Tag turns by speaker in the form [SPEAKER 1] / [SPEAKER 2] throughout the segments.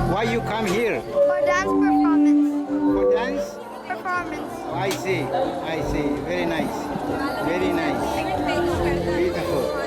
[SPEAKER 1] Why you come here?
[SPEAKER 2] For dance performance.
[SPEAKER 1] For dance?
[SPEAKER 2] Performance.
[SPEAKER 1] I see. I see. Very nice. Very nice. Beautiful.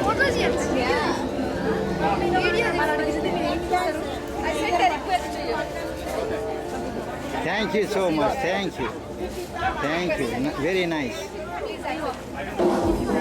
[SPEAKER 2] What was your
[SPEAKER 1] Thank you so much. Thank you. Thank you. Very nice.